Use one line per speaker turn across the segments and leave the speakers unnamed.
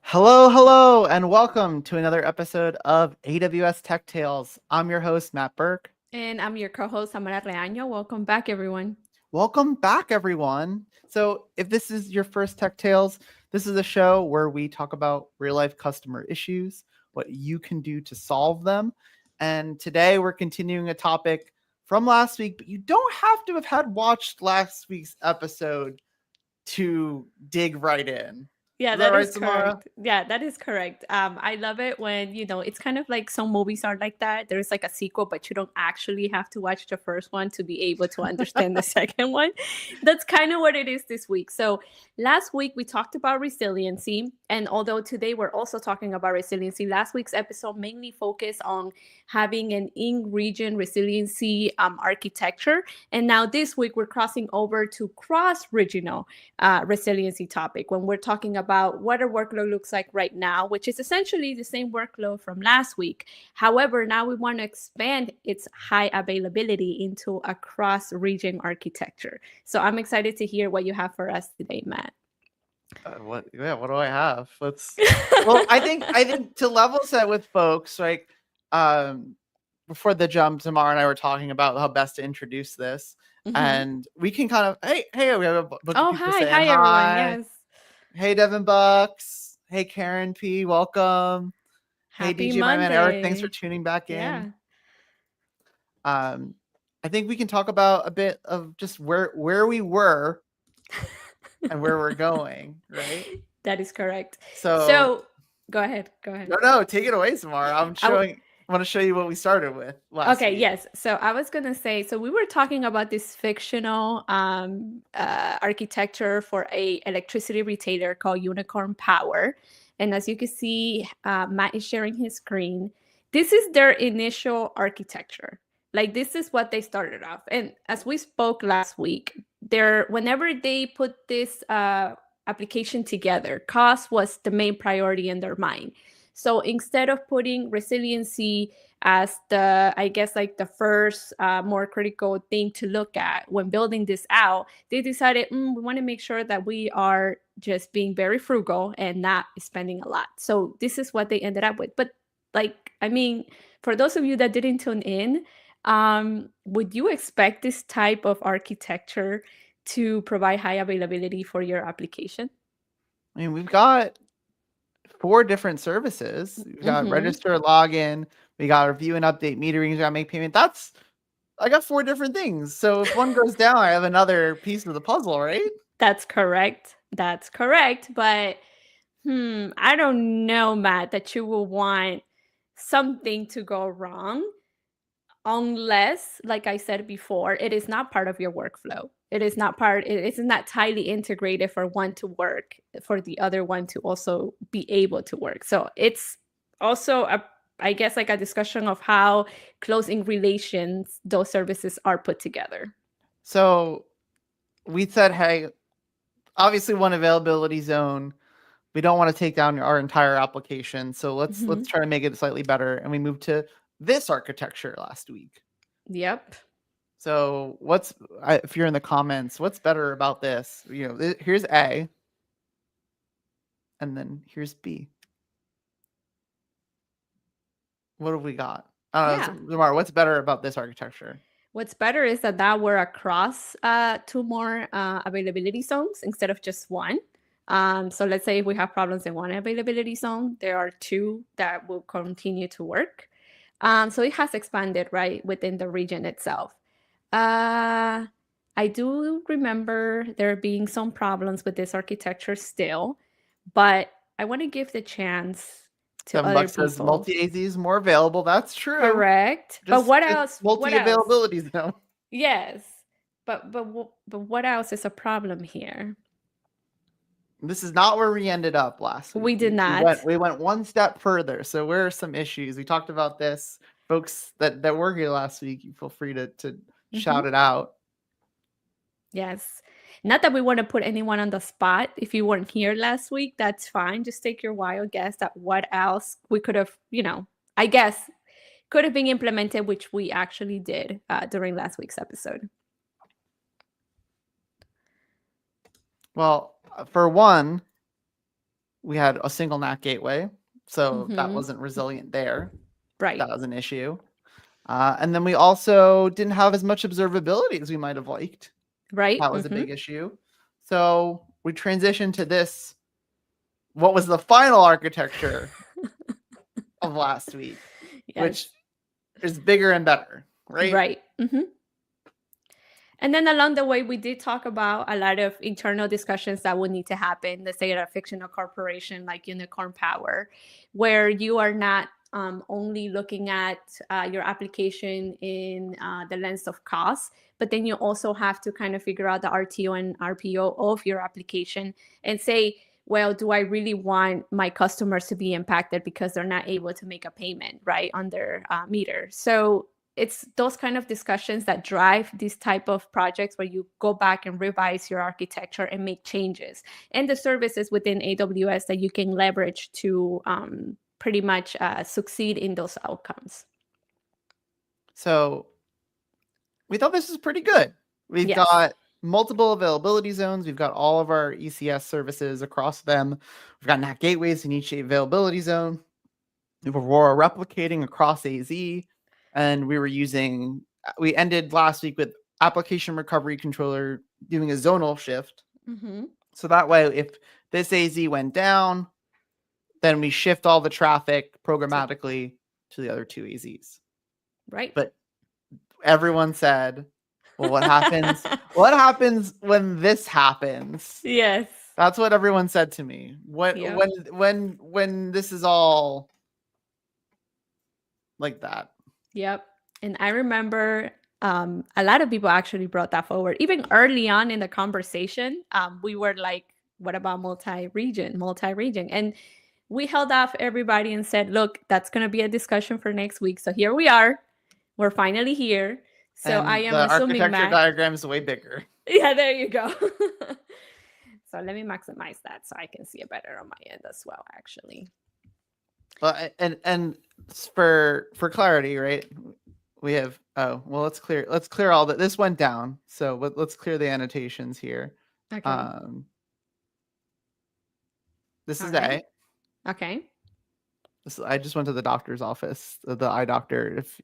Hello, hello, and welcome to another episode of AWS Tech Tales. I'm your host, Matt Burke.
And I'm your co-host, Samara Reaño. Welcome back, everyone.
Welcome back, everyone. So, if this is your first Tech Tales, this is a show where we talk about real life customer issues, what you can do to solve them. And today we're continuing a topic from last week, but you don't have to have had watched last week's episode to dig right in.
Yeah,
Is that
that
right,
is
Samara?
correct. Yeah, that is correct. I love it when, it's kind of like some movies are like that. There's like a sequel, but you don't actually have to watch the first one to be able to understand the second one. That's kind of what it is this week. So last week we talked about resiliency. And although today we're also talking about resiliency, last week's episode mainly focused on having an in-region resiliency architecture. And now this week we're crossing over to cross-regional resiliency topic when we're talking about what a workload looks like right now, which is essentially the same workload from last week. However, now we want to expand its high availability into a cross-region architecture. So I'm excited to hear what you have for us today, Matt.
What? Yeah. What do I have? Let's. Well, I think to level set with folks, like, um, before the jump, Tamara and I were talking about how best to introduce this,
Mm-hmm.
and we can kind of, hey, we have a bunch of
Oh,
people
hi.
saying
Hi, everyone.
hi.
Yes.
Hey, Devin Bucks. Hey, Karen P. Welcome. Hey,
Happy
DJ, my man Eric. Thanks for
Monday.
tuning back in.
Yeah.
Um, I think we can talk about a bit of just where we were and where we're going, right?
That is correct.
So
So go ahead. Go ahead.
no, take it away, Samara.
I,
I want to show you what we started with last
Okay,
week.
yes. So I was gonna say, so we were talking about this fictional architecture for a electricity retailer called Unicorn Power, and as you can see, Matt is sharing his screen. This is their initial architecture. Like this is what they started off, and as we spoke last week, there whenever they put this application together, cost was the main priority in their mind. So instead of putting resiliency as the I guess like the first more critical thing to look at when building this out, they decided we want to make sure that we are just being very frugal and not spending a lot. So this is what they ended up with. But like, I mean, for those of you that didn't tune in, would you expect this type of architecture to provide high availability for your application?
I mean, we've got 4 different services. We've got
Mm-hmm.
register, login. We got review and update metering. We got make payment. I got 4 different things. So if one goes down, I have another piece of the puzzle, right?
That's correct. That's correct. But I don't know, Matt, that you will want something to go wrong unless, like I said before, it is not part of your workflow. It is not tightly integrated for one to work, for the other one to also be able to work. So it's also I guess like a discussion of how close in relations those services are put together.
So we said, hey, obviously one availability zone. We don't want to take down our entire application. So let's
Mhm.
try to make it slightly better. And we moved to this architecture last week.
Yep.
So if you're in the comments, what's better about this? Here's A, and then here's B. What have we got? I don't
Yeah.
know, Zamar, what's better about this architecture?
What's better is that we're across two more availability zones instead of just one. So let's say if we have problems in one availability zone, there are two that will continue to work. So it has expanded right within the region itself. Uh, I do remember there being some problems with this architecture still, but I want to give the chance to other
$7 says
people.
multi AZ is more available. That's true.
Correct. But
Just
what
it's
else? What
multi
else?
availability zone.
Yes, but what else is a problem here?
This is not where we ended up last week.
We did
We
not.
went one step further. So where are some issues? We talked about this. Folks that were here last week, you feel free to shout
Mhm.
it out.
Yes. Not that we want to put anyone on the spot. If you weren't here last week, that's fine. Just take your wild guess at what else we could have, I guess, could have been implemented, which we actually did during last week's episode.
Well, for one, we had a single NAT gateway, so that
Mm-hmm.
wasn't resilient there.
Right.
That was an issue. And then we also didn't have as much observability as we might have liked.
Right.
That was a
Mm-hmm.
big issue. So we transitioned to this, what was the final architecture of last week,
Yes.
which is bigger and better, right?
Right. Mm-hmm. And then along the way, we did talk about a lot of internal discussions that would need to happen, let's say at a fictional corporation like Unicorn Power, where you are not only looking at your application in the lens of cost, but then you also have to kind of figure out the RTO and RPO of your application and say, well, do I really want my customers to be impacted because they're not able to make a payment, right, on their meter? So it's those kind of discussions that drive these type of projects where you go back and revise your architecture and make changes and the services within AWS that you can leverage to pretty much succeed in those outcomes.
So we thought this was pretty good. We've
Yes.
got multiple availability zones. We've got all of our ECS services across them. We've got NAT gateways in each availability zone. We were replicating across AZ, and we ended last week with application recovery controller doing a zonal shift.
Mm-hmm.
So that way, if this AZ went down, then we shift all the traffic programmatically to the other two AZs.
Right.
But everyone said, well, what happens? What happens when this happens?
Yes.
That's what everyone said to me.
Yep.
When this is all like that.
Yep. And I remember a lot of people actually brought that forward. Even early on in the conversation, we were like, what about multi-region? And we held off everybody and said, look, that's going to be a discussion for next week. So here we are. We're finally here. So
And
I am
the
assuming
architecture diagram is way bigger.
Yeah, there you go. So let me maximize that so I can see it better on my end as well, actually.
Well, and for clarity, right? We have let's clear all that. This went down, so let's clear the annotations here.
Okay.
This is
right.
A.
Okay.
I just went to the doctor's office, the eye doctor. If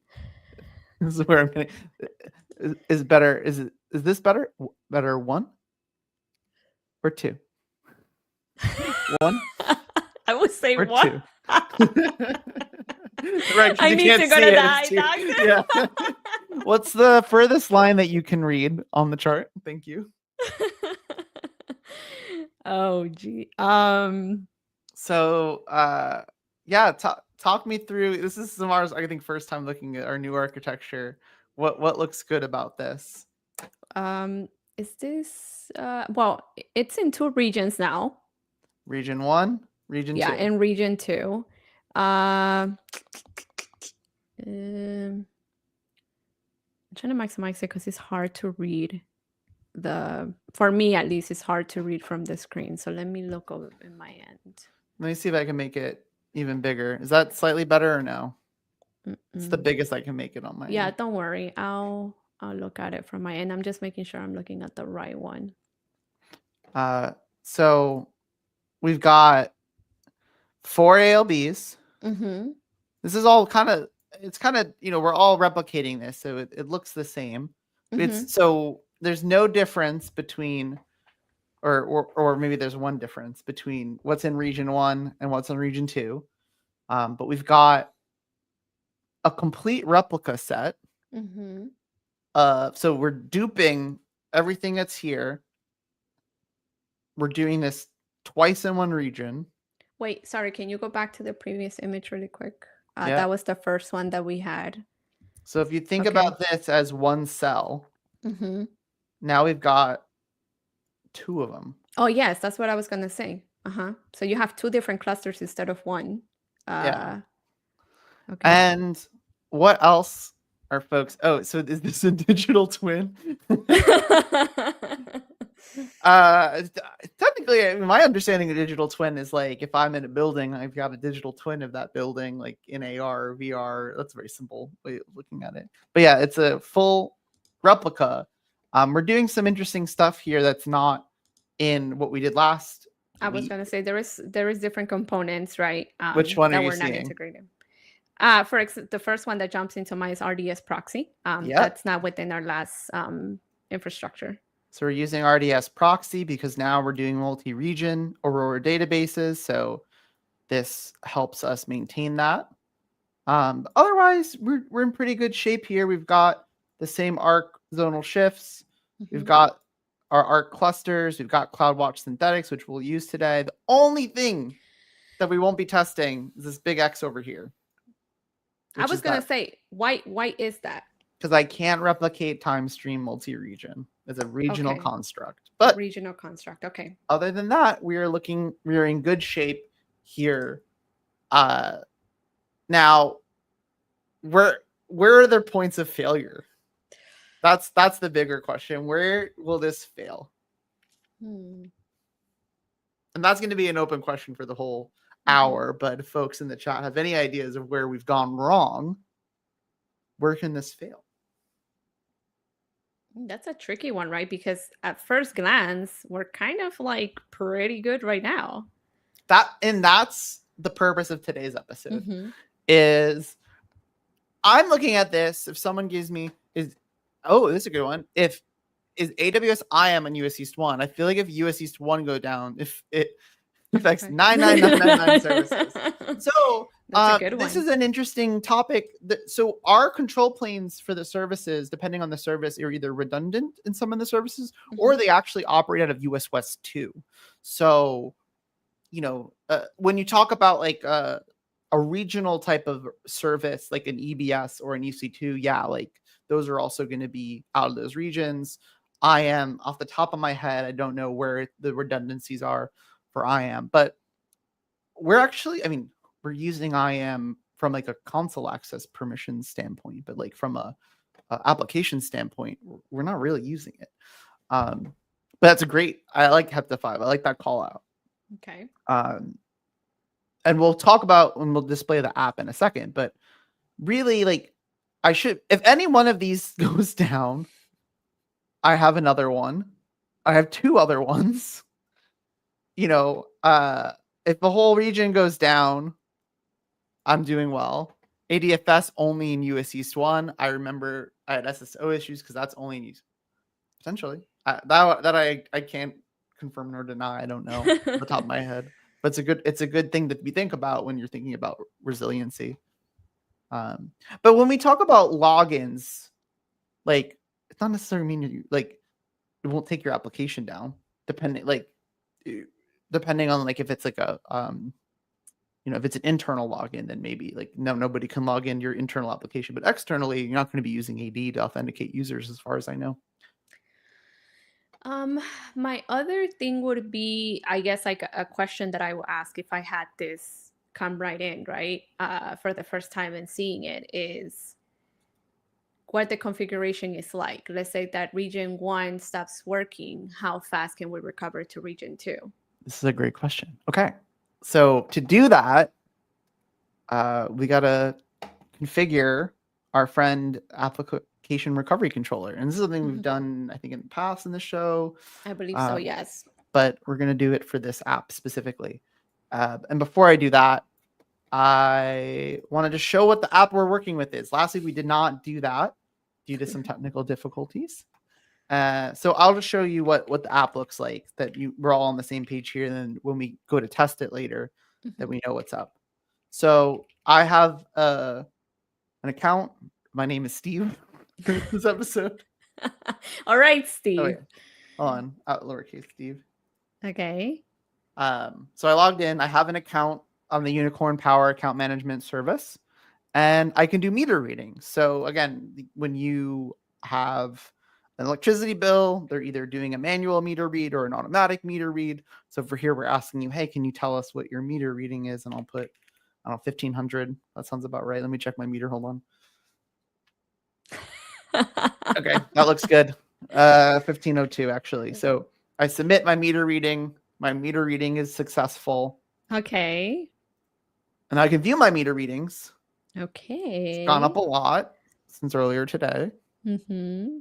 this is where I'm getting is better. Is this better? Better 1 or 2? 1.
I would say
or
1.
2. Right,
I need to go to the eye doctor.
Yeah. What's the furthest line that you can read on the chart? Thank you.
Oh, gee.
So, yeah, talk me through. This is Samar's, I think, first time looking at our new architecture. What looks good about this?
Is this well, it's in 2 regions now.
Region 1, region 2.
Yeah, and region 2. I'm trying to maximize it because it's hard to read. For me at least, it's hard to read from the screen. So let me look over in my end.
Let me see if I can make it even bigger. Is that slightly better or no? It's the biggest I can make it on my
Yeah,
end.
don't worry. I'll look at it from my end. I'm just making sure I'm looking at the right one.
So we've got 4 ALBs.
Mm-hmm.
This is all it's kind of, we're all replicating this, so it looks the same.
Mm-hmm.
So there's no difference between, or maybe there's one difference between what's in region 1 and what's in region 2. But we've got a complete replica set.
Mm-hmm.
So we're duping everything that's here. We're doing this twice in one region.
Wait, sorry, can you go back to the previous image really quick?
Yeah.
That was the first one that we had.
So if you think about this as one cell,
mm-hmm.
now we've got 2 of them.
Oh, yes, that's what I was going to say. So you have 2 different clusters instead of one.
Yeah.
Okay.
And what else are folks? Oh, so is this a digital twin? Technically, my understanding of digital twin is like if I'm in a building, I've got a digital twin of that building, like in AR or VR. That's a very simple way of looking at it. But yeah, it's a full replica. We're doing some interesting stuff here that's not in what we did last
I was going to say there is different components, right?
Which one are
that
you
we're not
seeing?
integrated. The first one that jumps into mind is RDS proxy.
Yep.
That's not within our last infrastructure.
So we're using RDS proxy because now we're doing multi-region Aurora databases. So this helps us maintain that. Otherwise, we're in pretty good shape here. We've got the same ARC zonal shifts. We've got our ARC clusters. We've got CloudWatch synthetics, which we'll use today. The only thing that we won't be testing is this big X over here.
I was going to say, why is that?
Because I can't replicate time stream multi-region. It's a regional construct. But
regional construct, okay.
Other than that, we're in good shape here. Now, where are there points of failure? That's the bigger question. Where will this fail? And that's going to be an open question for the whole hour. But if folks in the chat have any ideas of where we've gone wrong, where can this fail?
That's a tricky one, right? Because at first glance, we're kind of like pretty good right now.
That's the purpose of today's episode. Is I'm looking at this. If someone gives me this is a good one. Is AWS IAM on US East 1? I feel like if US East 1 go down, if it affects 99999 services. So this is an interesting topic. So our control planes for the services, depending on the service, are either redundant in some of the services, or they actually operate out of US West 2. So, when you talk about like a regional type of service, like an EBS or an EC2, yeah, like those are also going to be out of those regions. I am off the top of my head, I don't know where the redundancies are for IAM, but we're using IAM from like a console access permission standpoint, but like from a application standpoint, we're not really using it. But that's I like Hepta5. I like that call out.
Okay.
And we'll talk about when we'll display the app in a second, but really like if any one of these goes down, I have another one. I have two other ones. If the whole region goes down, I'm doing well. ADFS only in US East 1. I remember I had SSO issues because that's only in use. Potentially. That I can't confirm nor deny. I don't know off the top of my head. But it's a good thing that we think about when you're thinking about resiliency. But when we talk about logins, like it's not necessarily mean it won't take your application down, depending on like if it's like a if it's an internal login, then maybe like nobody can log in your internal application, but externally you're not going to be using AD to authenticate users, as far as I know.
My other thing would be, I guess, like a question that I will ask if I had this come right in, right? For the first time and seeing it is what the configuration is like. Let's say that region 1 stops working. How fast can we recover to region 2?
This is a great question. Okay. So to do that, we got to configure our friend application recovery controller. And this is something we've done, I think, in the past in the show.
I believe so, yes.
But we're going to do it for this app specifically. And before I do that, I wanted to show what the app we're working with is. Last week, we did not do that due to some technical difficulties. So I'll just show you what the app looks like, that we're all on the same page here. And then when we go to test it later, that we know what's up. So I have an account. My name is Steve for this episode.
All right, Steve.
Oh, yeah. Hold on. Lowercase Steve.
Okay.
So I logged in. I have an account on the Unicorn Power account management service, and I can do meter readings. So again, when you have an electricity bill, they're either doing a manual meter read or an automatic meter read. So for here, we're asking you, hey, can you tell us what your meter reading is? And I'll put, 1500. That sounds about right. Let me check my meter. Hold on. Okay, that looks good. 1502 actually. So I submit my meter reading. My meter reading is successful.
Okay.
And I can view my meter readings.
Okay.
It's gone up a lot since earlier today.
Mm-hmm.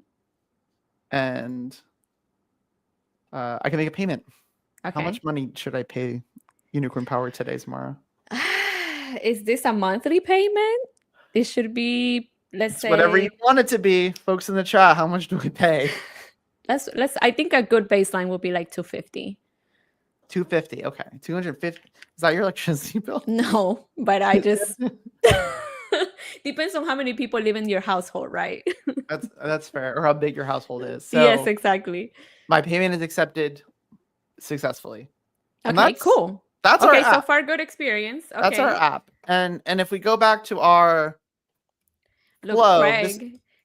And I can make a payment. How
Okay.
much money should I pay Unicorn Power today, Samara?
Is this a monthly payment? It should be, let's
It's whatever you
say,
want it to be. Folks in the chat, how much do we pay?
let's I think a good baseline will be like 250.
$250. Okay. 250. Is that your electricity bill?
No, but I just depends on how many people live in your household, right?
That's fair. Or how big your household is.
Yes,
So
exactly.
my payment is accepted successfully. And
Okay, cool.
that's our
Okay, so
app.
far good experience.
That's our
Okay.
app. And if we go back to our
Look,
flow,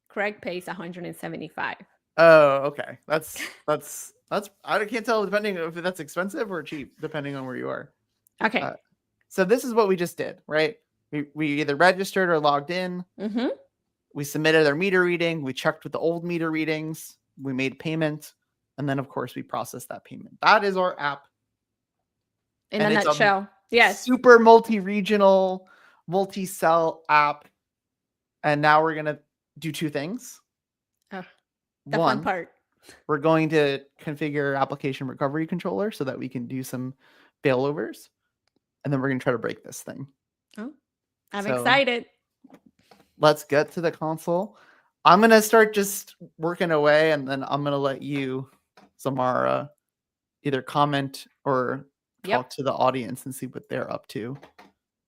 Craig pays 175.
oh, okay. That's I can't tell depending if that's expensive or cheap, depending on where you are.
Okay.
So this is what we just did, right? We either registered or logged in.
Mm-hmm.
We submitted our meter reading. We checked with the old meter readings. We made payment. And then, of course, we processed that payment. That is our app.
In
And
a
it's
nutshell. Yes.
super multi-regional, multi-cell app. And now we're going to do two things.
The fun part.
We're going to configure application recovery controller so that we can do some failovers. And then we're going to try to break this thing.
Oh, I'm excited.
Let's get to the console. I'm going to start just working away, and then I'm going to let you, Samara, either comment or talk to the audience and see what they're up to.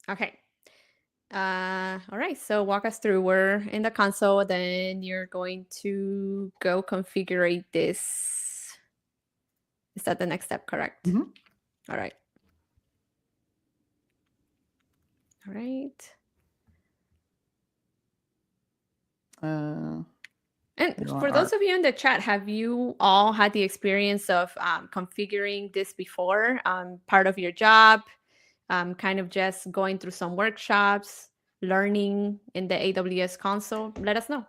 Okay. All right. So walk us through. We're in the console. Then you're going to go configure this. Is that the next step? Correct.
Mm-hmm.
All right. All right. And for those of you in the chat, have you all had the experience of configuring this before? Part of your job, kind of just going through some workshops, learning in the AWS console? Let us know.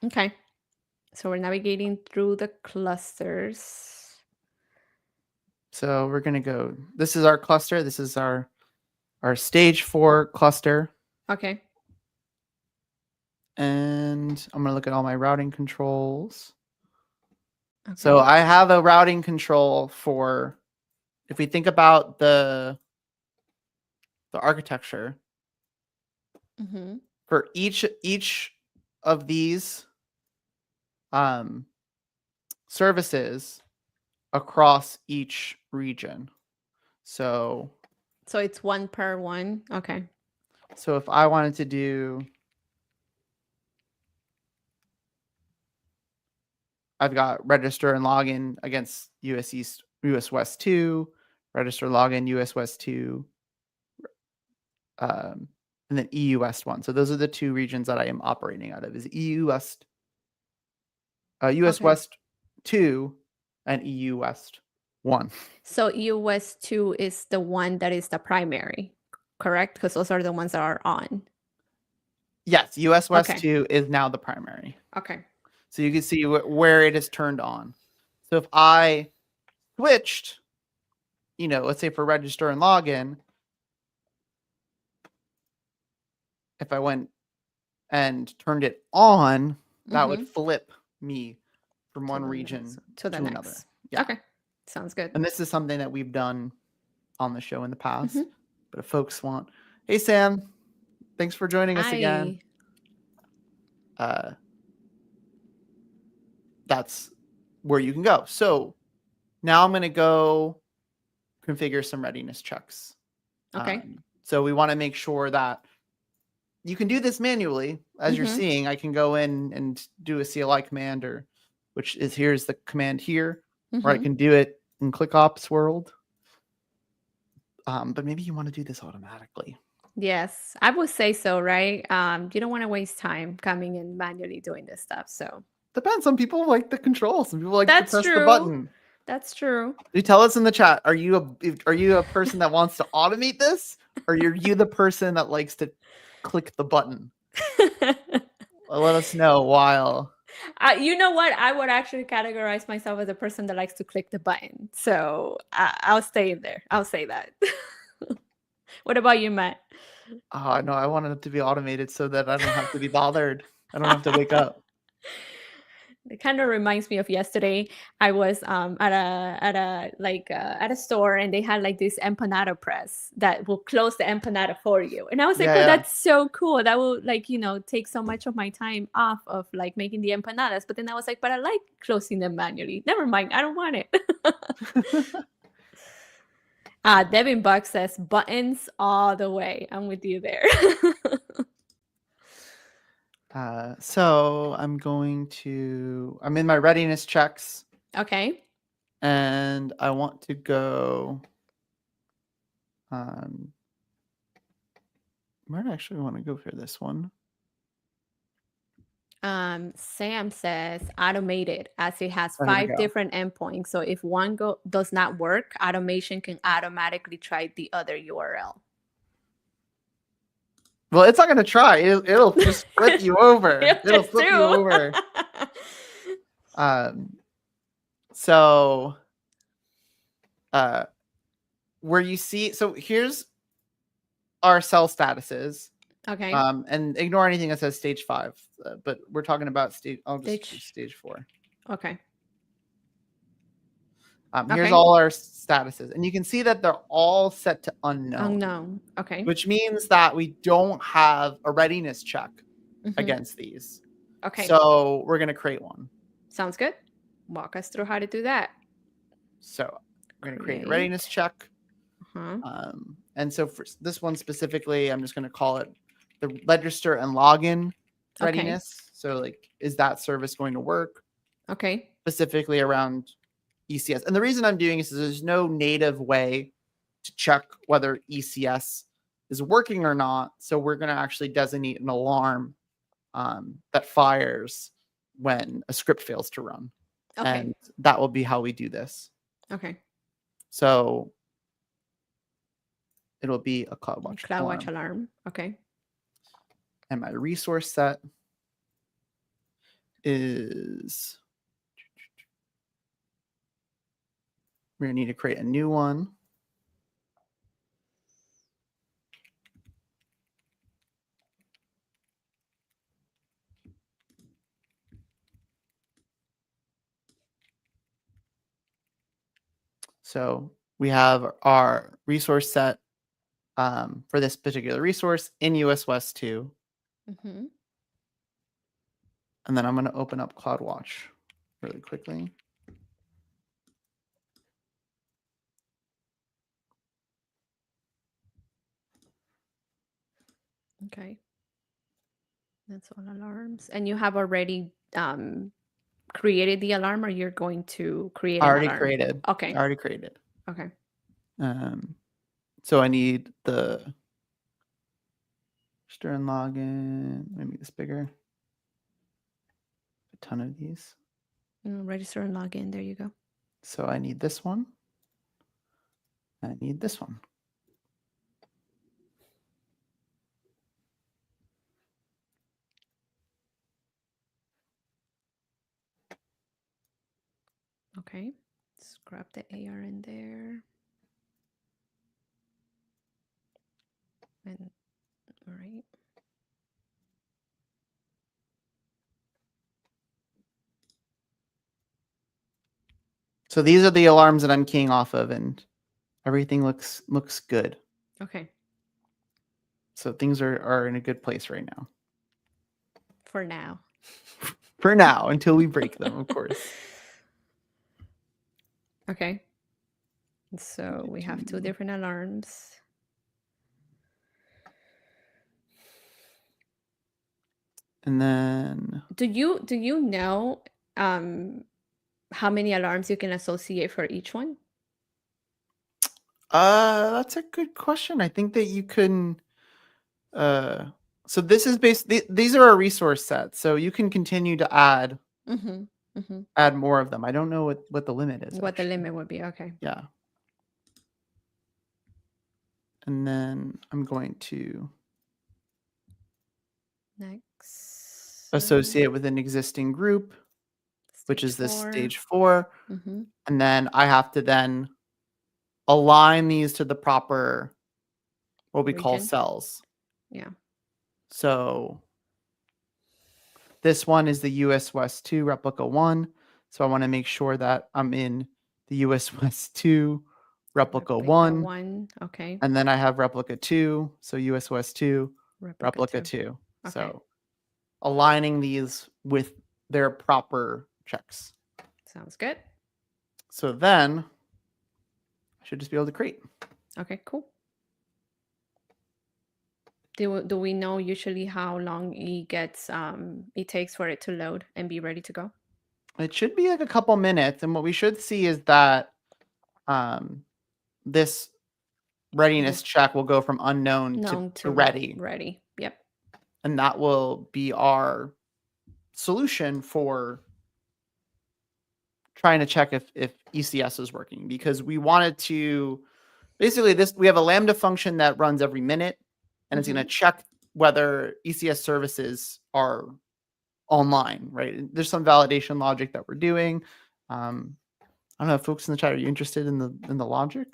Okay. So we're navigating through the clusters.
So we're going to go, this is our cluster. This is our stage 4 cluster.
Okay.
And I'm going to look at all my routing controls.
Okay.
So I have a routing control for, if we think about the architecture,
mm-hmm.
for each of these services across each region. So
it's one per one. Okay.
So if I wanted to do, I've got register and login against US East, US West 2, register login US West 2, and then EU West 1. So those are the two regions that I am operating out of, is EU West, US West 2 and EU West 1.
So EU West 2 is the one that is the primary, correct? Because those are the ones that are on.
Yes, US West 2 is now the primary.
Okay.
So you can see where it is turned on. So if I switched, let's say for register and login, if I went and turned it on, that would flip me from one region to
the
another.
Next. Yeah. Okay. Sounds good.
And this is something that we've done on the show in the past. But if folks want, hey, Sam, thanks for joining us again. That's where you can go. So now I'm going to go configure some readiness checks.
Okay.
So we want to make sure that you can do this manually. As you're seeing, I can go in and do a CLI command, here's the command here, or I can do it in ClickOps world. But maybe you want to do this automatically.
Yes, I would say so, right? You don't want to waste time coming and manually doing this stuff. So
depends. Some people like the control. Some people like to press the button.
That's true.
You tell us in the chat. Are you a person that wants to automate this, or are you the person that likes to click the button? Let us know while.
You know what? I would actually categorize myself as a person that likes to click the button. So I'll stay in there. I'll say that. What about you, Matt?
No, I wanted it to be automated so that I don't have to be bothered. I don't have to wake up.
It kind of reminds me of yesterday. I was at a store, and they had like this empanada press that will close the empanada for you. And I was like,
Yeah,
oh,
yeah.
that's so cool. That will take so much of my time off of like making the empanadas. But then I was like, but I like closing them manually. Never mind, I don't want it. Devin Buck says buttons all the way. I'm with you there.
So I'm in my readiness checks,
Okay.
and I want to go. Where do I actually want to go for this one?
Sam says automated, as it has
Oh, here we
5
go.
different endpoints. So if one does not work, automation can automatically try the other URL.
Well, it's not going to try. It'll just flip you over. It'll
Just
flip you
do.
over. So, where you see, so here's our cell statuses.
Okay.
And ignore anything that says stage 5, but we're talking about I'll just do stage 4.
Okay.
Here's all our statuses, and you can see that they're all set to unknown.
Unknown. Okay.
Which means that we don't have a readiness check against these.
Okay.
So we're going to create one.
Sounds good. Walk us through how to do that.
So we're going to create a readiness check. And so for this one specifically, I'm just going to call it the register and login readiness. So like, is that service going to work?
Okay.
Specifically around ECS. And the reason I'm doing this is there's no native way to check whether ECS is working or not. So we're going to actually designate an alarm that fires when a script fails to run. Okay. And that will be how we do this.
Okay.
So it'll be a
CloudWatch alarm. Okay.
And my resource set is, we're going to need to create a new one. So we have our resource set for this particular resource in US West 2. And then I'm going to open up CloudWatch really quickly.
Okay. That's all alarms. And you have already created the alarm, or you're going to create an alarm?
Created.
Okay.
Already created.
Okay.
So I need the register and login. Let me make this bigger. A ton of these.
Register and login. There you go.
So I need this one. I need this one.
Okay. Let's grab the AR in there. And all right.
So these are the alarms that I'm keying off of, and everything looks good.
Okay.
So things are in a good place right now.
For now.
For now, until we break them, of course.
Okay. So we have 2 different alarms.
And then
do you know how many alarms you can associate for each one?
That's a good question. I think that you can so this is these are a resource set, so you can continue to add add more of them. I don't know what the limit is.
What the limit would be. Okay.
Yeah. And then I'm going to
next
associate with an existing group, which is this stage 4. And then I have to then align these to the proper, what we call cells.
Yeah.
So This one is the US West 2 replica 1. So I want to make sure that I'm in the US West 2 replica 1.
Okay.
And then I have replica 2. So US West 2 replica 2.
Okay.
So aligning these with their proper checks.
Sounds good.
So then I should just be able to create.
Okay, cool. Do we know usually how long it takes for it to load and be ready to go?
It should be like a couple minutes. And what we should see is that this readiness check will go from unknown to ready.
Ready. Yep.
And that will be our solution for trying to check if ECS is working, because we wanted to basically we have a Lambda function that runs every minute, and it's going to check whether ECS services are online, right? There's some validation logic that we're doing. I don't know, folks in the chat, are you interested in the logic?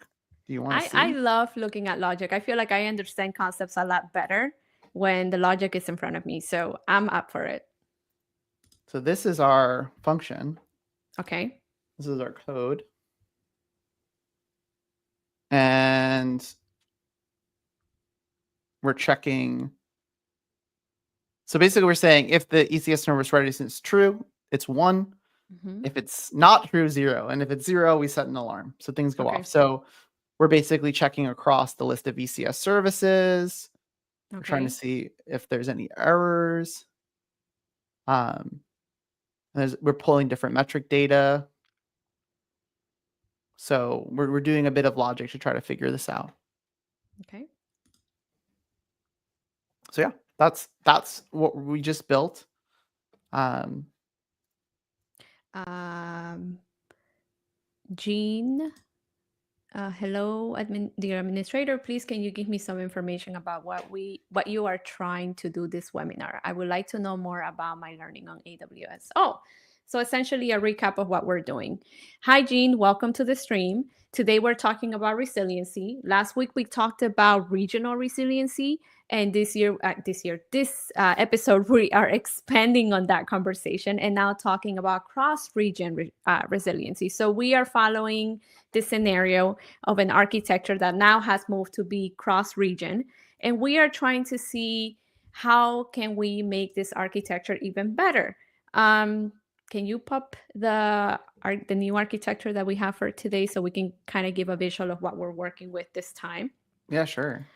Do you want to see?
I love looking at logic. I feel like I understand concepts a lot better when the logic is in front of me. So I'm up for it.
So this is our function.
Okay.
This is our code. And we're checking. So basically we're saying if the ECS service readiness is true, it's 1. If it's not true, 0. And if it's 0, we set an alarm. So things go off. So we're basically checking across the list of ECS services. We're trying to see if there's any errors. We're pulling different metric data. So we're doing a bit of logic to try to figure this out.
Okay.
So yeah, that's what we just built.
Jean, hello, dear administrator. Please, can you give me some information about what you are trying to do this webinar? I would like to know more about my learning on AWS. Oh, so essentially a recap of what we're doing. Hi, Jean. Welcome to the stream. Today we're talking about resiliency. Last week we talked about regional resiliency, and this episode we are expanding on that conversation and now talking about cross-region resiliency. So we are following the scenario of an architecture that now has moved to be cross-region, and we are trying to see how can we make this architecture even better. Can you pop the new architecture that we have for today so we can kind of give a visual of what we're working with this time?
Yeah, sure.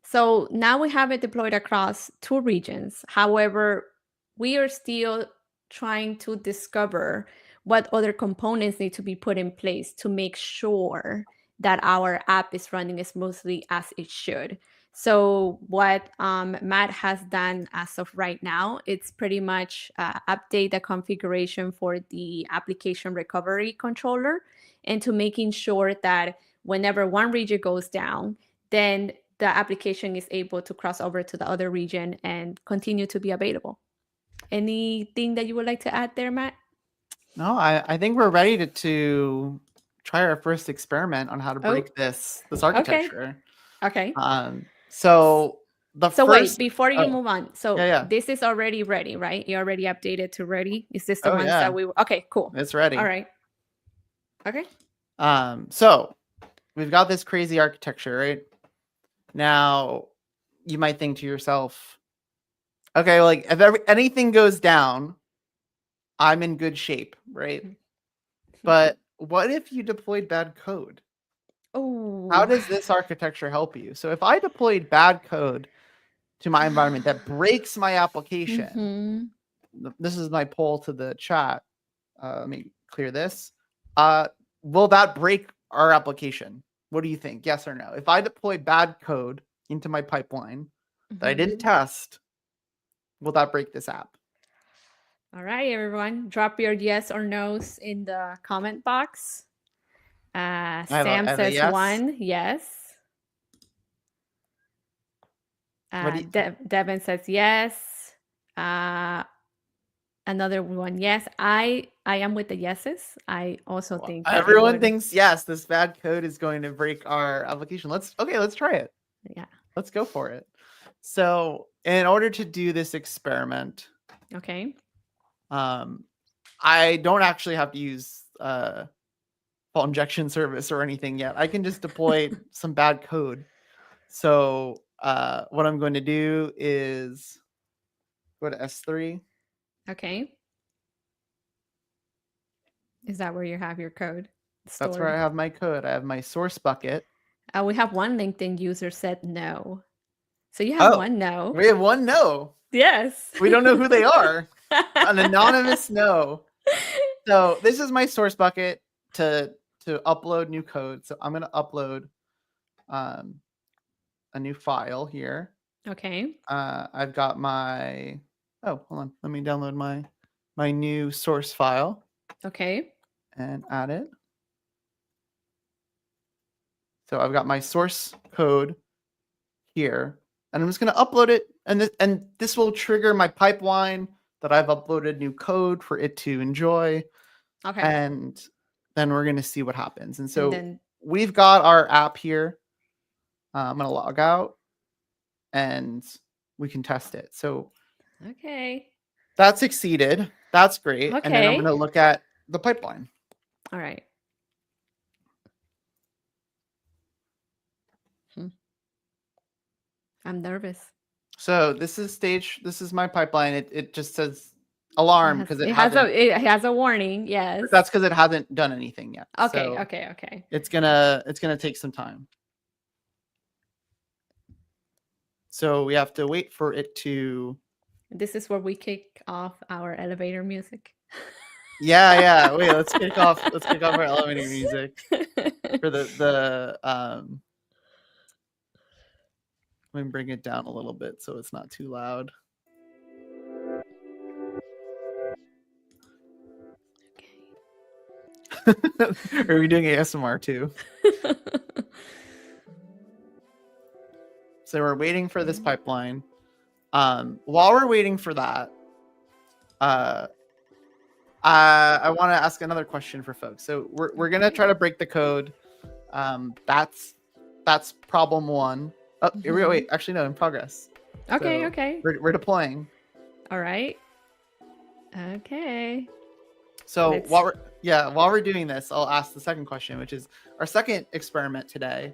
So now we have it deployed across 2 regions. However, we are still trying to discover what other components need to be put in place to make sure that our app is running as smoothly as it should. So what Matt has done as of right now, it's pretty much update the configuration for the application recovery controller, and to making sure that whenever one region goes down, then the application is able to cross over to the other region and continue to be available. Anything that you would like to add there, Matt?
No, I think we're ready to try our first experiment on how to break this architecture.
Okay.
So
wait, before you move on. So
yeah.
This is already ready, right? You already updated to ready? Is this the ones that we... Okay, cool.
It's ready.
All right. Okay.
So we've got this crazy architecture, right? Now, you might think to yourself, okay, like if anything goes down, I'm in good shape, right? But what if you deployed bad code?
Oh.
How does this architecture help you? So if I deployed bad code to my environment that breaks my application, this is my poll to the chat. Let me clear this. Will that break our application? What do you think? Yes or no? If I deploy bad code into my pipeline that I didn't test, will that break this app?
All right, everyone. Drop your yes or no's in the comment box. Sam says yes. 1, yes. Devin says yes. Another one, yes. I am with the yeses. I also think
everyone thinks yes, this bad code is going to break our application. Let's try it.
Yeah.
Let's go for it. So in order to do this experiment,
Okay.
I don't actually have to use fault injection service or anything yet. I can just deploy some bad code. So what I'm going to do is go to S3.
Okay. Is that where you have your code
That's where
stored?
I have my code. I have my source bucket.
We have one LinkedIn user said no. So you have
Oh,
one no.
we have one no.
Yes.
We don't know who they are. An anonymous no. So this is my source bucket to upload new code. So I'm going to upload a new file here.
Okay.
I've got my, oh, hold on. Let me download my new source file
Okay.
and add it. So I've got my source code here, and I'm just going to upload it. And this will trigger my pipeline that I've uploaded new code for it to enjoy.
Okay.
And then we're going to see what happens. And so
then
we've got our app here. I'm going to log out and we can test it. So
okay.
that succeeded. That's great. And then I'm going
Okay.
to look at the pipeline.
All right. I'm nervous.
So this is my pipeline. It just says alarm because
it has a warning. Yes.
That's because it hasn't done anything yet.
Okay.
So
Okay.
it's gonna take some time. So we have to wait for it to.
This is where we kick off our elevator music.
Yeah. Wait, let's kick off our elevator music for the let me bring it down a little bit so it's not too loud. Are we doing ASMR too? So we're waiting for this pipeline. While we're waiting for that, I want to ask another question for folks. So we're gonna try to break the code. That's problem one. Oh, here we go. Wait, actually no, in progress.
Okay.
So
Okay.
We're deploying.
All right. Okay.
So while we're doing this, I'll ask the second question, which is our second experiment today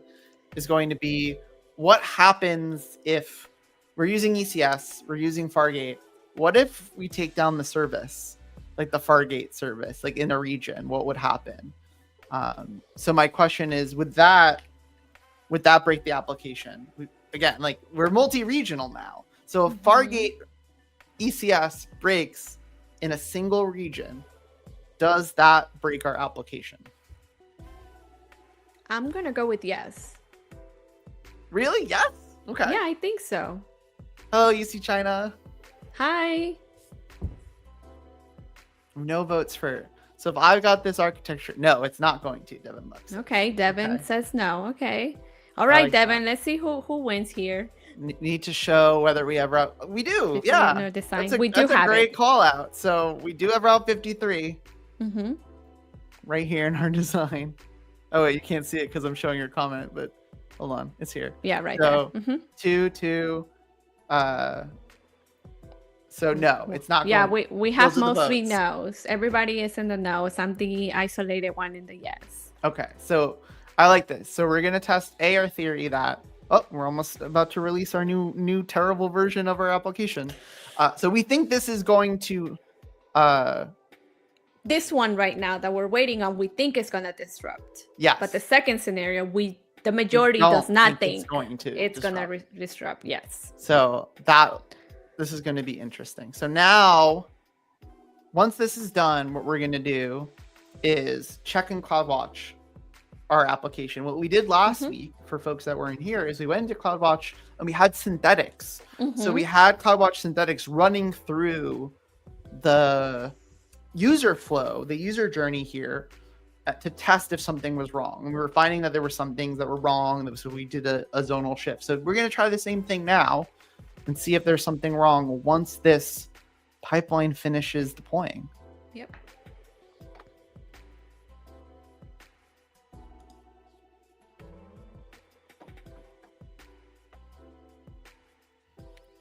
is going to be what happens if we're using ECS, we're using Fargate. What if we take down the service, like the Fargate service, like in a region? What would happen? So my question is, would that break the application? Again, like we're multi-regional now. So if Fargate ECS breaks in a single region, does that break our application?
I'm gonna go with yes.
Really? Yes? Okay.
Yeah, I think so.
Oh, UC China.
Hi.
No votes for. So if I've got this architecture, no, it's not going to. Devin looks.
Okay, Devin says no. Okay. All right,
like
Devin. Let's see who wins here.
Need to show whether we have route. We do. Yeah.
Design.
That's a great call out. So we do have Route 53.
Mm-hmm.
Right here in our design. Oh wait, you can't see it because I'm showing your comment, but hold on, it's here.
Yeah, right
so,
there. Mm-hmm.
2. So no, it's not.
Yeah, we have mostly no's. Everybody is in the no's. I'm the isolated one in the yes.
Okay, so I like this. So we're gonna test our theory that we're almost about to release our new terrible version of our application. So we think this is going to.
This one right now that we're waiting on, we think is gonna disrupt.
Yes.
But the second scenario, the majority does not think
it's
gonna disrupt. Yes.
So this is going to be interesting. So now, once this is done, what we're going to do is check in CloudWatch our application. What we did last week for folks that weren't here is we went into CloudWatch and we had synthetics. So we had CloudWatch synthetics running through the user flow, the user journey here to test if something was wrong. And we were finding that there were some things that were wrong. So we did a zonal shift. So we're going to try the same thing now and see if there's something wrong once this pipeline finishes deploying.
Yep.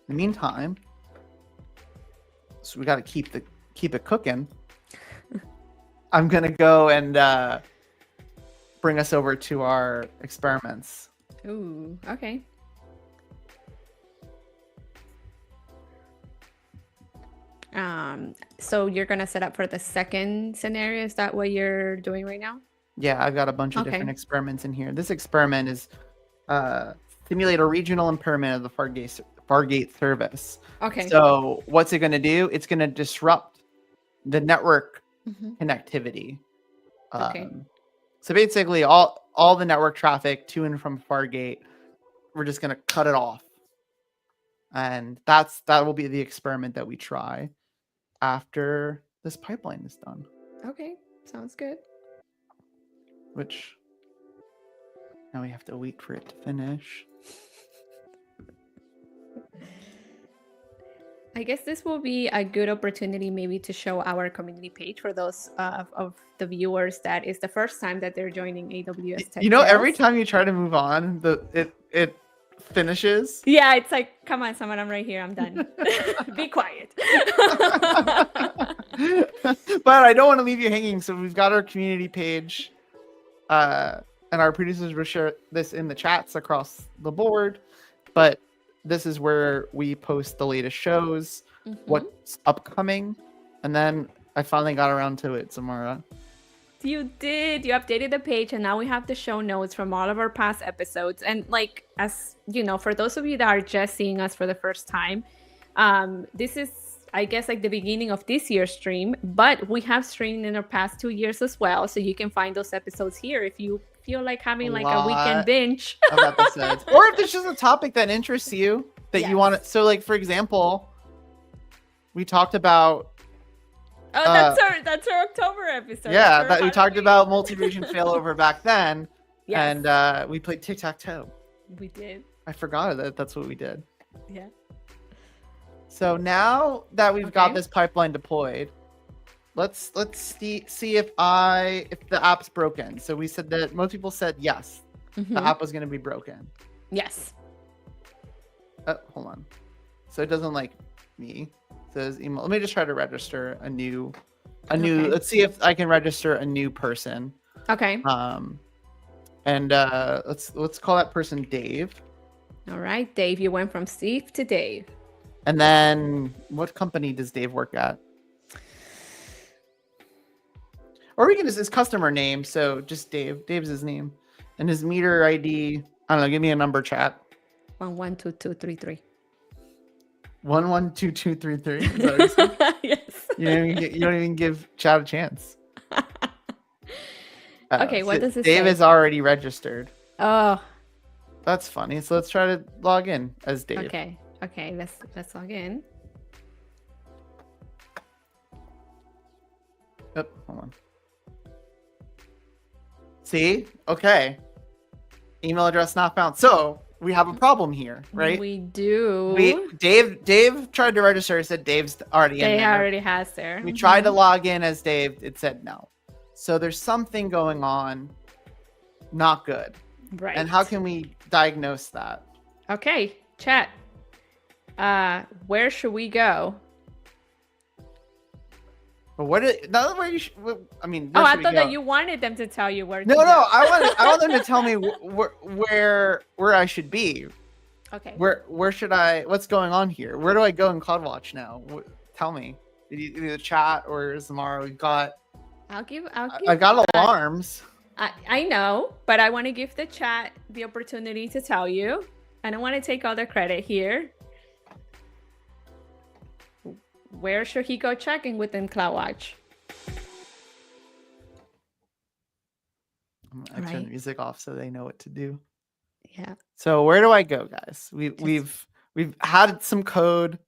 In the meantime, So we got to keep it cooking. I'm gonna go and bring us over to our experiments.
Ooh, okay. So you're gonna set up for the second scenario. Is that what you're doing right now?
Yeah, I've got a bunch of
Okay.
different experiments in here. This experiment is simulate a regional impairment of the Fargate service.
Okay.
So what's it going to do? It's going to disrupt the network connectivity.
Okay.
So basically, all the network traffic to and from Fargate, we're just going to cut it off, and that will be the experiment that we try after this pipeline is done.
Okay, sounds good.
Which now we have to wait for it to finish.
I guess this will be a good opportunity maybe to show our community page for those of the viewers that is the first time that they're joining AWS Tech.
You know, every time you try to move on, it finishes.
Yeah, it's like, come on, someone, I'm right here. I'm done. Be quiet.
But I don't want to leave you hanging. So we've got our community page, and our producers will share this in the chats across the board. But this is where we post the latest shows, what's upcoming, and then I finally got around to it, Samara.
You did. You updated the page, and now we have the show notes from all of our past episodes. And like, as you know, for those of you that are just seeing us for the first time, this is, I guess, like the beginning of this year's stream, but we have streamed in the past 2 years as well. So you can find those episodes here if you feel like having like a weekend binge
of episodes. Or if there's just a topic that interests you that you want to. So like, for example, we talked about
that's our October episode.
Yeah, that we talked about multi-region failover back then.
Yes.
And we played tic-tac-toe.
We did.
I forgot that's what we did.
Yeah.
So now that we've got this pipeline deployed, let's see if the app's broken. So we said that most people said yes, the app was going to be broken.
Yes.
Hold on. So it doesn't like me. It says email. Let me just try to register a new. Let's see if I can register a new person.
Okay.
And let's call that person Dave.
All right, Dave. You went from Steve to Dave.
And then, what company does Dave work at? Or we can just his customer name. So just Dave. Dave's his name, and his meter ID. I don't know. Give me a number, chat.
112233.
112233.
Yes.
You don't even give chat a chance.
Okay, what does it
Dave
say?
is already registered.
Oh,
that's funny. So let's try to log in as Dave.
Okay, let's log in.
Oh, hold on. See? Okay. Email address not found. So we have a problem here, right?
We do.
Dave tried to register. It said Dave's already in there.
They already has there.
We tried to log in as Dave. It said no. So there's something going on. Not good.
Right.
And how can we diagnose that?
Okay, chat. Where should we go?
But what? Not where you should. I mean.
I thought that you wanted them to tell you where.
No. I want them to tell me where I should be.
Okay.
Where should I? What's going on here? Where do I go in CloudWatch now? Tell me. Either chat or Zamara. We've got. I've got alarms.
I know, but I want to give the chat the opportunity to tell you. I don't want to take all the credit here. Where should he go checking within CloudWatch?
I turn the music off so they know what to do.
Yeah.
So where do I go, guys? We've had some code.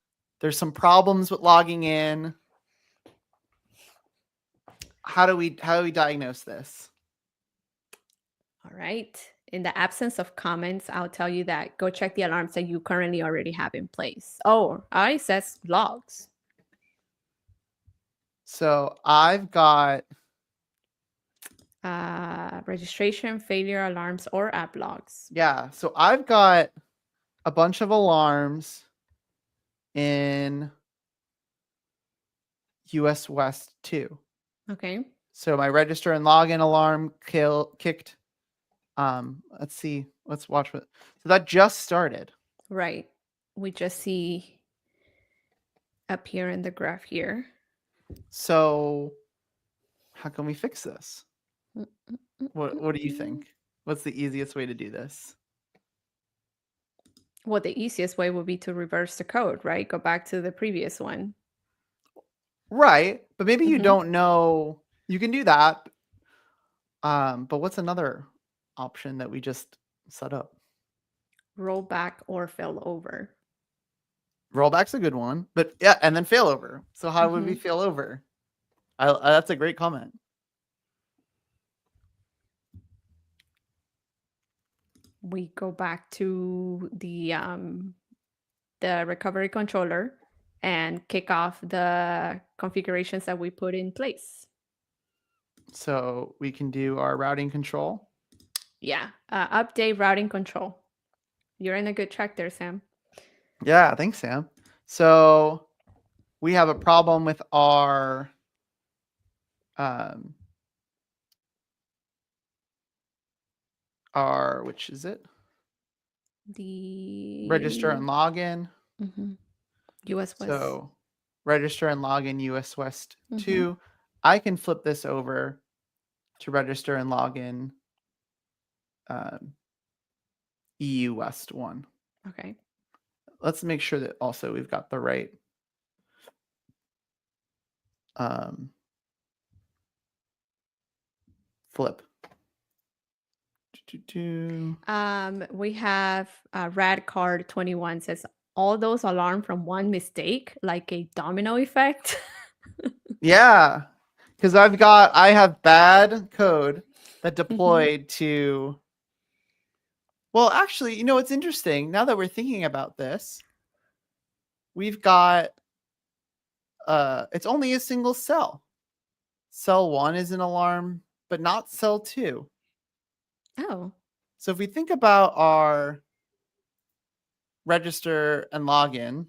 There's some problems with logging in. How do we diagnose this?
All right. In the absence of comments, I'll tell you that go check the alarms that you currently already have in place. Oh, I says logs.
So I've got
registration, failure alarms, or app logs.
Yeah. So I've got a bunch of alarms in US West 2.
Okay.
So my register and login alarm kicked. Let's see. Let's watch what. So that just started.
Right. We just see up here in the graph here.
So how can we fix this?
Mm,
What do you think? What's the easiest way to do this?
Well, the easiest way would be to reverse the code, right? Go back to the previous one.
Right, but maybe you
Mhm.
don't know. You can do that. But what's another option that we just set up?
Roll back or fail over.
Rollback's a good one, but yeah, and then failover. So how would we
Mhm.
fail over? That's a great comment.
We go back to the recovery controller and kick off the configurations that we put in place.
So we can do our routing control.
Yeah, update routing control. You're in a good track there, Sam.
Yeah, thanks, Sam. So we have a problem with um our which is it?
The
Register and login.
US West.
So register and login US West
Mhm.
2. I can flip this over to register and login EU West 1.
Okay.
Let's make sure that also we've got the right flip.
We have Rad Card 21 says all those alarm from one mistake, like a domino effect.
Yeah, because I have bad code that deployed to. Well, actually, it's interesting. Now that we're thinking about this, we've got it's only a single cell. Cell 1 is an alarm, but not cell 2.
Oh.
So if we think about our register and login,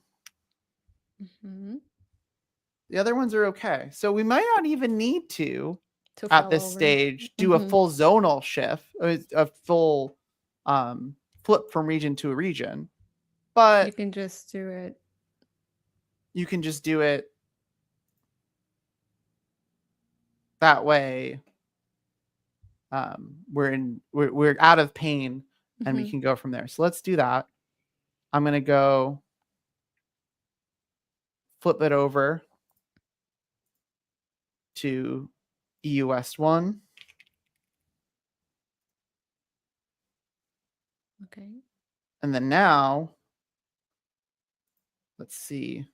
the other ones are okay. So we might not even need to at this stage do a full zonal shift, a full flip from region to a region. But
you can just do it.
You can just do it that way. We're out of pain and we can go from there. So let's do that. I'm going to go flip it over to EU West 1.
Okay.
And then now, let's see.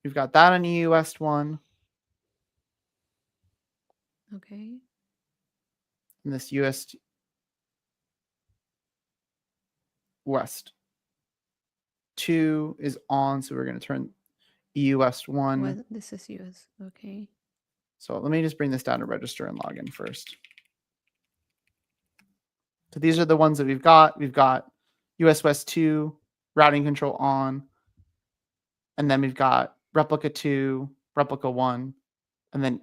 We've got that on EU West 1.
Okay.
And this US West 2 is on. So we're going to turn EU West 1.
Well, this is US. Okay.
So let me just bring this down to register and login first. So these are the ones that we've got. We've got US West 2, routing control on. And then we've got replica 2, replica 1, and then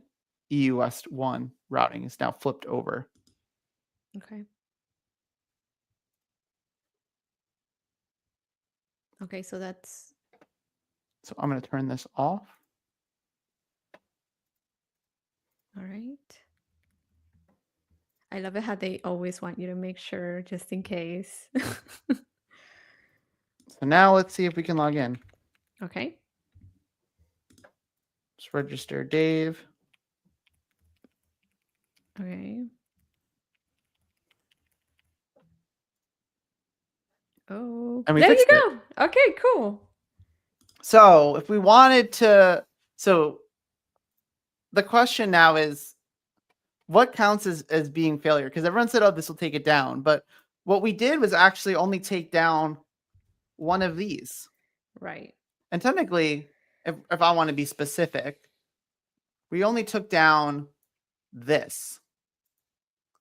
EU West 1 routing is now flipped over.
Okay. Okay, so that's.
So I'm going to turn this off.
All right. I love it how they always want you to make sure just in case.
So now let's see if we can log in.
Okay.
Let's register Dave.
Okay. Oh,
and we
there you
fixed it.
go. Okay, cool.
So if we wanted to, so the question now is, what counts as being failure? Because everyone said, oh, this will take it down. But what we did was actually only take down one of these.
Right.
And technically, if I want to be specific, we only took down this.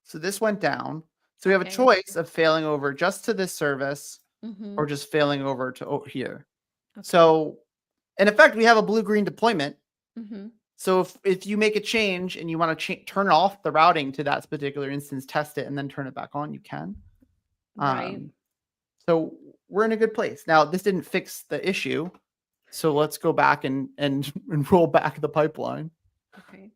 So this went down. So we have a choice of failing over just to this service or just failing over to here. Okay. So in effect, we have a blue-green deployment.
Mm-hmm.
So if you make a change and you want to turn off the routing to that particular instance, test it, and then turn it back on, you can.
Right.
So we're in a good place. Now, this didn't fix the issue. So let's go back and roll back the pipeline.
Okay.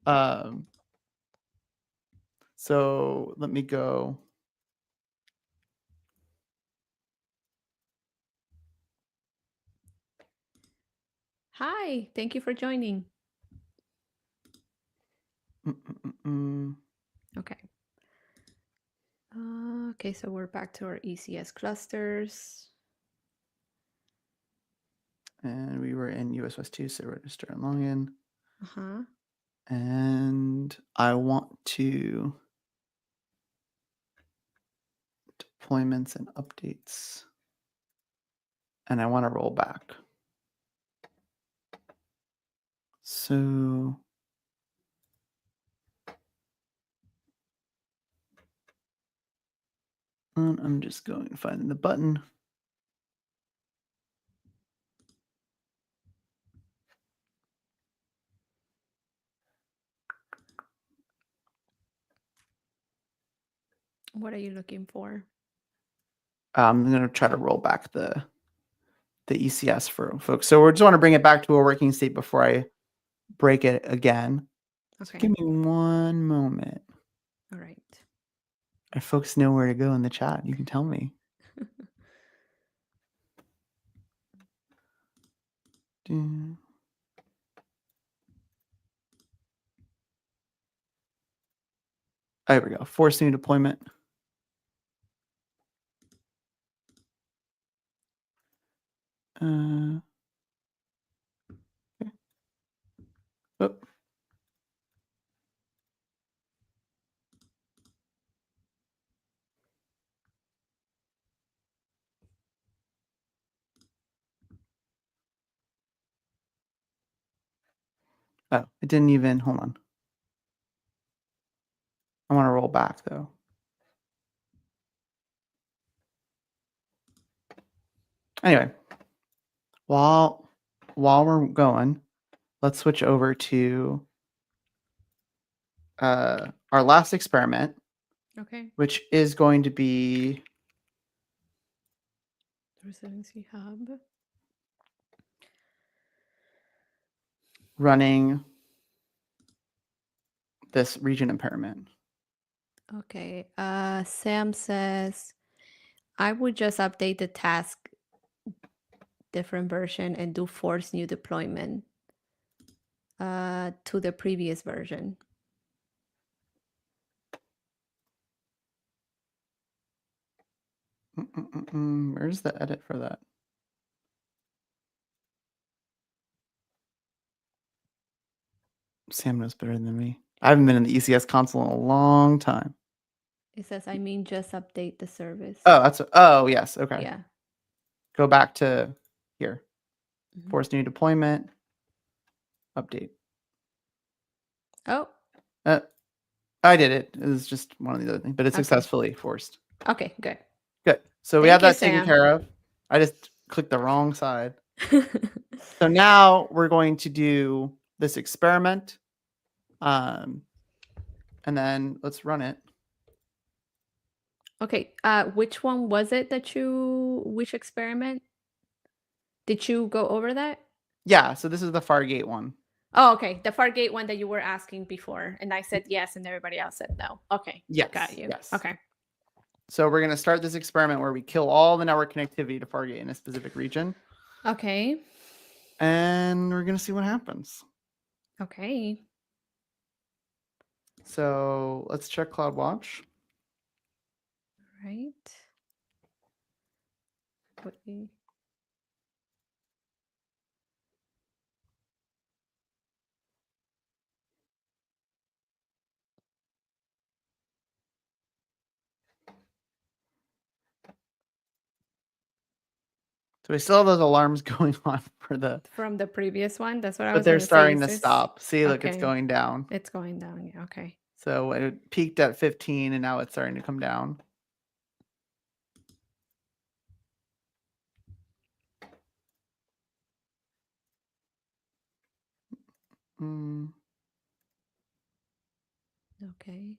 So let me go.
Hi, thank you for joining. Okay. Okay, so we're back to our ECS clusters.
And we were in US West 2, so register and login.
Uh-huh.
And I want to deployments and updates. And I want to roll back. So I'm just going to find the button.
What are you looking for?
I'm going to try to roll back the ECS for folks. So we just want to bring it back to a working state before I break it again.
Okay.
So give me one moment.
All right.
If folks know where to go in the chat, you can tell me. Oh, there we go. Force new deployment. Okay. Oh. Oh, it didn't even, hold on. I want to roll back though. Anyway, while we're going, let's switch over to our last experiment.
Okay.
Which is going to be
Resiliency hub.
running this region impairment.
Okay. Sam says, I would just update the task different version and do force new deployment to the previous version.
Where's the edit for that? Sam knows better than me. I haven't been in the ECS console in a long time.
It says, I mean, just update the service.
Oh, yes. Okay.
Yeah.
Go back to here. Force new deployment. Update.
Oh.
I did it. It was just one of the other things, but it's successfully forced.
Okay, good.
Good. So we have that taken care of. I just clicked the wrong side. So now we're going to do this experiment. And then let's run it.
Okay. Which one was it which experiment? Did you go over that?
Yeah. So this is the Fargate one.
Oh, okay. The Fargate one that you were asking before. And I said yes, and everybody else said no. Okay.
Yes.
Got you.
Yes.
Okay.
So we're going to start this experiment where we kill all the network connectivity to Fargate in a specific region.
Okay.
And we're going to see what happens.
Okay.
So let's check CloudWatch.
Right.
So we still have those alarms going on
from the previous one. That's what I was.
But they're starting to stop. See, look, it's going down.
It's going down. Yeah. Okay.
So it peaked at 15 and now it's starting to come down. Mm,
Okay.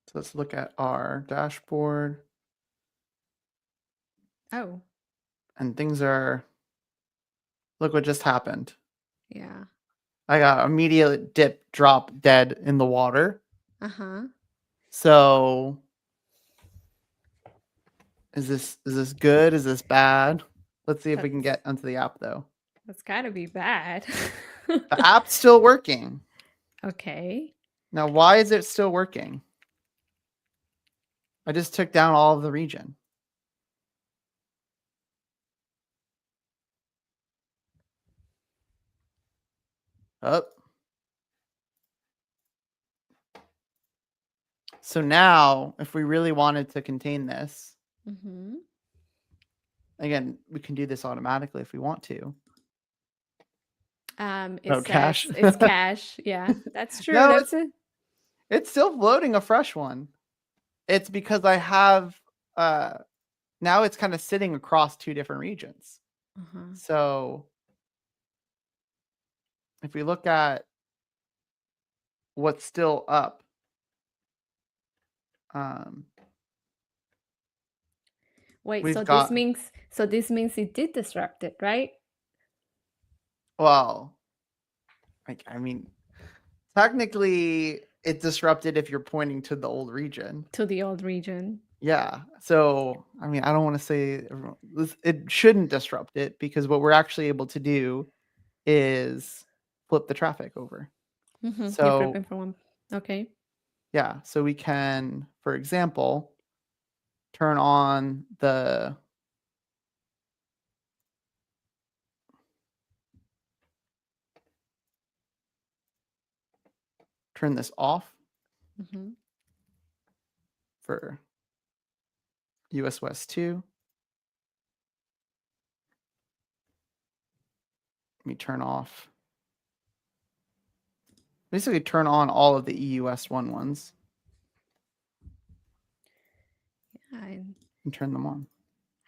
so let's look at our dashboard,
Oh,
and things are. Look what just happened.
yeah.
I got immediate dip, drop, dead in the water.
Uh-huh.
So is this good? Is this bad? Let's see if we can
That's
get onto the app though.
that's gotta be bad.
The app's still working.
Okay.
Now, why is it still working? I just took down all of the region. Up. So now, if we really wanted to contain this,
Mm-hmm.
again, we can do this automatically if we want to.
It
No cache.
says it's cache. Yeah, that's true.
No,
That's it.
it's still loading a fresh one. It's because I have now it's kind of sitting across two different regions.
Uh-huh.
So if we look at what's still up, um,
Wait,
we've got,
so this means it did disrupt it, right?
well, I mean, technically it disrupted if you're pointing to the old region.
To the old region.
Yeah. So, I mean, I don't want to say it shouldn't disrupt it because what we're actually able to do is flip the traffic over.
Mm-hmm. You're
So,
flipping from one. Okay.
yeah. So we can, for example, turn on the turn this off
Mm-hmm.
for US West 2. Let me turn off. Basically, turn on all of the EUS 1 ones
Yeah,
and turn them on.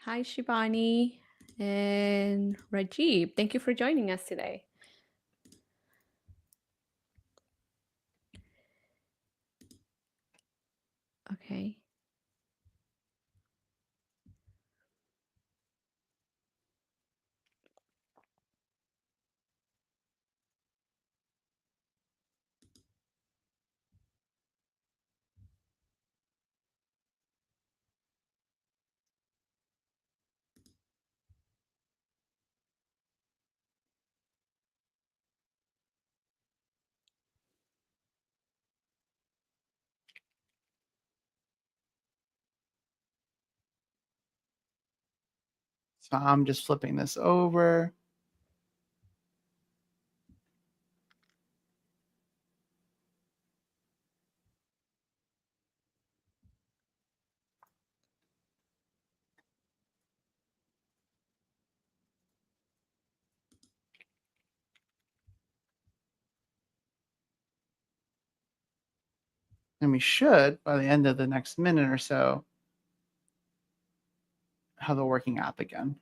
hi, Shivani and Rajiv. Thank you for joining us today. Okay.
So I'm just flipping this over. And we should, by the end of the next minute or so, have the working app again.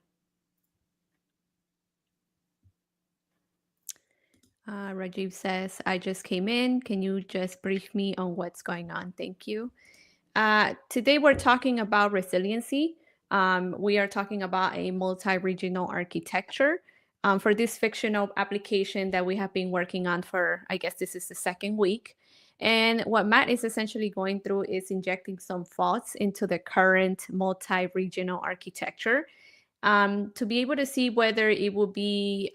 Rajiv says, I just came in. Can you just brief me on what's going on? Thank you. Today, we're talking about resiliency. We are talking about a multi regional architecture for this fictional application that we have been working on for, I guess, this is the second week. And what Matt is essentially going through is injecting some thoughts into the current multi regional architecture to be able to see whether it will be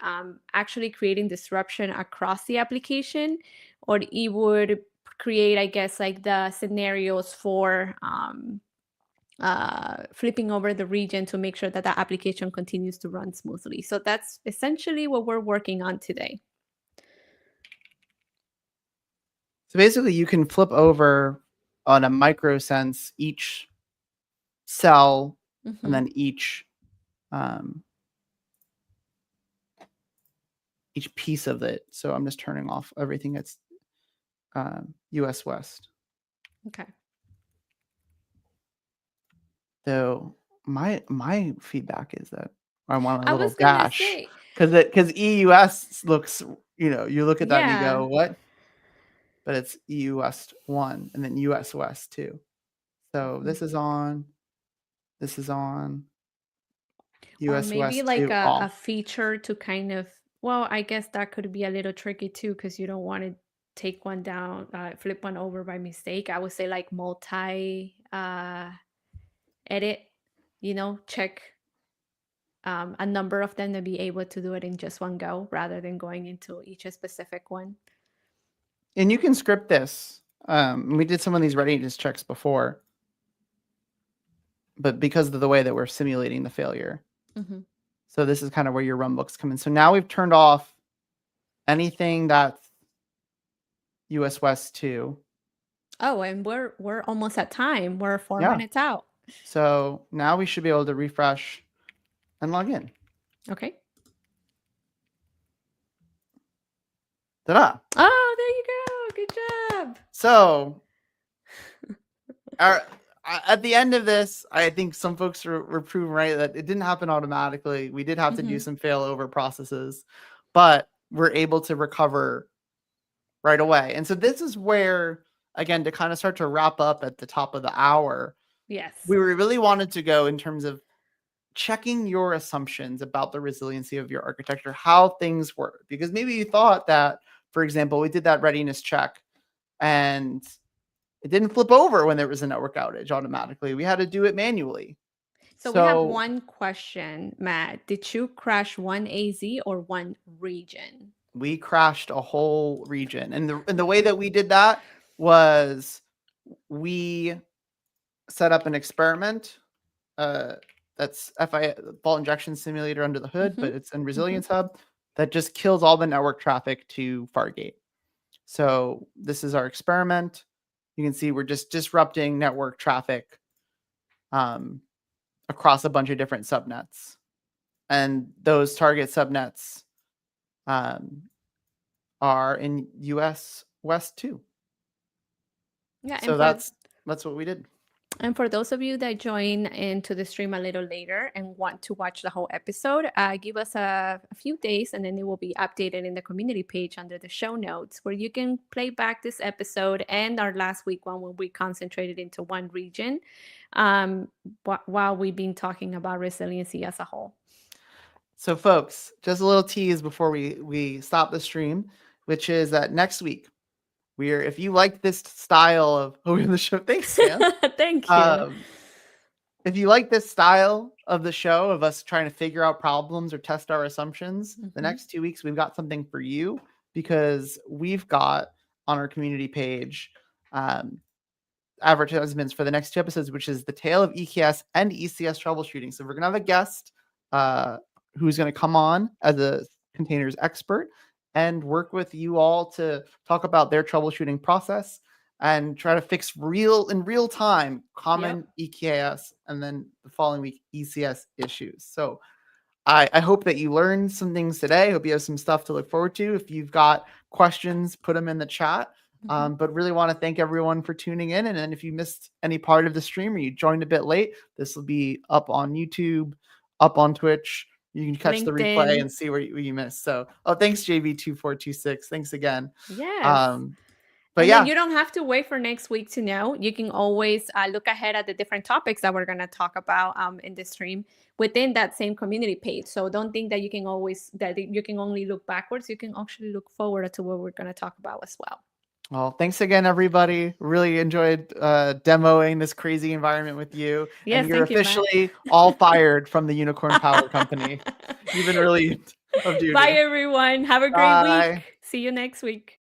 actually creating disruption across the application or it would create, I guess, like the scenarios for flipping over the region to make sure that the application continues to run smoothly. So that's essentially what we're working on today.
So basically, you can flip over on a micro sense each cell and then um, each piece of it. So I'm just turning off everything that's US West.
Okay.
So My feedback is that I want a
I
little
was gonna
dash
say,
because EUS looks, you look at that and you
yeah.
go, what? But it's EU West 1 and then US West 2. So
Mhm.
this is on, this is on,
Or
US
maybe
West
like
2
a
off.
feature to kind of, well, I guess that could be a little tricky too, because you don't want to take one down, flip one over by mistake. I would say like multi edit, check a number of them to be able to do it in just one go rather than going into each specific one.
And you can script this. We did some of these readiness checks before, but because of the way that we're simulating the failure.
Hmm.
So this is kind of where your runbooks come in. So now we've turned off anything that's US West 2.
Oh, and we're almost at time. We're four
Yeah.
minutes out.
So now we should be able to refresh and log in.
Okay.
Ta-da!
Oh, there you go. Good job.
So at the end of this, I think some folks were proven right that it didn't happen automatically. We did have to do
Hmm.
some failover processes, but we're able to recover right away. And so this is where, again, to kind of start to wrap up at the top of the hour,
Yes.
we really wanted to go in terms of checking your assumptions about the resiliency of your architecture, how things work. Because maybe you thought that, for example, we did that readiness check and it didn't flip over when there was a network outage automatically. We had to do it manually.
So we have
So
one question, Matt. Did you crash one AZ or one region?
we crashed a whole region. And the way that we did that was we set up an experiment. That's FI fault injection simulator under the hood,
Hmm.
but it's in
Hmm.
Resilience Hub that just kills all the network traffic to Fargate. So this is our experiment. You can see we're just disrupting network traffic um, across a bunch of different subnets. And those target subnets um, are in US West 2.
Yeah,
So that's what we did.
and for those of you that join into the stream a little later and want to watch the whole episode, give us a few days and then it will be updated in the community page under the show notes where you can play back this episode and our last week one when we concentrated into one region um, while we've been talking about resiliency as a whole.
So folks, just a little tease before we stop the stream, which is that next week if you like this style of in the show, thanks Sam.
Thank you.
Um, if you like this style of the show of us trying to figure out problems or test our assumptions, the
Hmm.
next 2 weeks we've got something for you because we've got on our community page um, advertisements for the next 2 episodes, which is the tale of EKS and ECS troubleshooting. So we're gonna have a guest who's gonna come on as a containers expert and work with you all to talk about their troubleshooting process and try to fix in real time common
Yep.
EKS and then the following week ECS issues. So I hope that you learned some things today. I hope you have some stuff to look forward to. If you've got questions, put them in the chat.
Hmm.
But really want to thank everyone for tuning in. And then if you missed any part of the stream or you joined a bit late, this will be up on YouTube, up on Twitch. You can catch the replay
LinkedIn.
and see where you missed. So, thanks, JB2426. Thanks again.
Yes.
But
And then
yeah,
you don't have to wait for next week to know. You can always look ahead at the different topics that we're going to talk about in the stream within that same community page. So don't think that you can only look backwards. You can actually look forward to what we're going to talk about as well.
well, thanks again, everybody. Really enjoyed demoing this crazy environment with you. And
Yes,
you're
thank you, Matt.
officially all fired from the Unicorn Power Company. You've been relieved of
Bye,
duty.
everyone. Have a great
Bye.
week. See you next week.